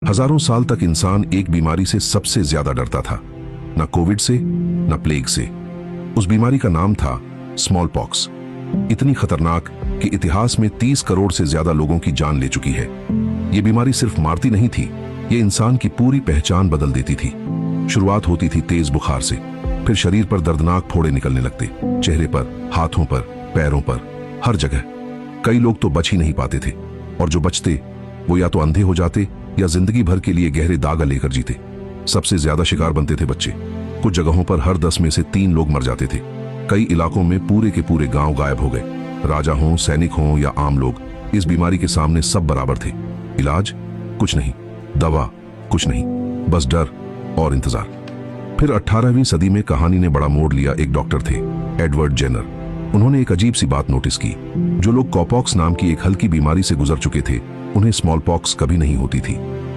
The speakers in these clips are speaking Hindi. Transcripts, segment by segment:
हजारों साल तक इंसान एक बीमारी से सबसे ज्यादा डरता था, न कोविड से न प्लेग से। उस बीमारी का नाम था स्मॉल पॉक्स। इतनी खतरनाक कि इतिहास में 30 करोड़ से ज्यादा लोगों की जान ले चुकी है। यह बीमारी सिर्फ मारती नहीं थी, ये इंसान की पूरी पहचान बदल देती थी। शुरुआत होती थी तेज बुखार से, फिर शरीर पर दर्दनाक फोड़े निकलने लगते, चेहरे पर, हाथों पर, पैरों पर, हर जगह। कई लोग तो बच ही नहीं पाते थे, और जो बचते वो या तो अंधे हो जाते या जिंदगी भर के लिए गहरे दाग लेकर जीते। सबसे ज्यादा शिकार बनते थे बच्चे। कुछ जगहों पर हर 10 में से 3 लोग मर जाते थे। कई इलाकों में पूरे के पूरे गांव गायब हो गए। राजा हों, सैनिक हों या आम लोग, इस बीमारी के सामने सब बराबर थे। इलाज कुछ नहीं, दवा कुछ नहीं, बस डर और इंतजार। फिर 18वीं सदी में कहानी ने बड़ा मोड़ लिया। एक डॉक्टर थे, एडवर्ड जेनर। उन्होंने एक अजीब सी बात नोटिस की। जो लोग कॉपॉक्स नाम की एक हल्की बीमारी से गुजर चुके थे, उन्हें स्मॉल पॉक्स कभी नहीं होती थी।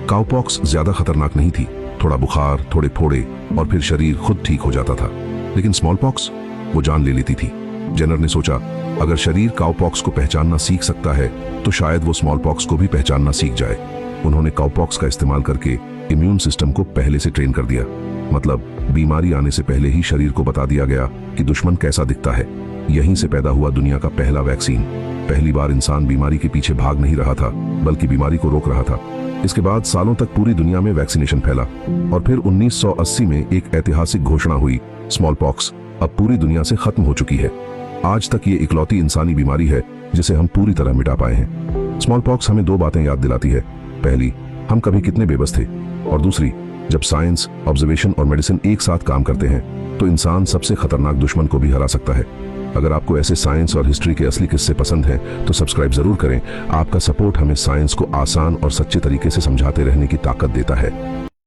काउपॉक्स ज्यादा खतरनाक नहीं थी, थोड़ा बुखार, थोड़े फोड़े और फिर शरीर खुद ठीक हो जाता था। लेकिन स्मॉल पॉक्स वो जान ले लेती थी। जेनर ने सोचा, अगर शरीर काउपॉक्स को पहचानना सीख सकता है तो शायद वो स्मॉल पॉक्स को भी पहचानना सीख जाए। उन्होंने काउपॉक्स का इस्तेमाल करके इम्यून सिस्टम को पहले से ट्रेन कर दिया। मतलब बीमारी आने से पहले ही शरीर को बता दिया गया कि दुश्मन कैसा दिखता है। यहीं से पैदा हुआ दुनिया का पहला वैक्सीन। पहली बार इंसान बीमारी के पीछे भाग नहीं रहा था, बल्कि बीमारी को रोक रहा था। इसके बाद सालों तक पूरी दुनिया में वैक्सीनेशन फैला, और फिर 1980 में एक ऐतिहासिक घोषणा हुई, स्मॉल पॉक्स अब पूरी दुनिया से खत्म हो चुकी है। आज तक ये इकलौती इंसानी बीमारी है जिसे हम पूरी तरह मिटा पाए हैं। स्मॉल पॉक्स हमें 2 बातें याद दिलाती है। पहली, हम कभी कितने बेबस थे, और दूसरी, जब साइंस, ऑब्जर्वेशन और मेडिसिन एक साथ काम करते हैं तो इंसान सबसे खतरनाक दुश्मन को भी हरा सकता है। अगर आपको ऐसे साइंस और हिस्ट्री के असली किस्से पसंद हैं तो सब्सक्राइब जरूर करें। आपका सपोर्ट हमें साइंस को आसान और सच्चे तरीके से समझाते रहने की ताकत देता है।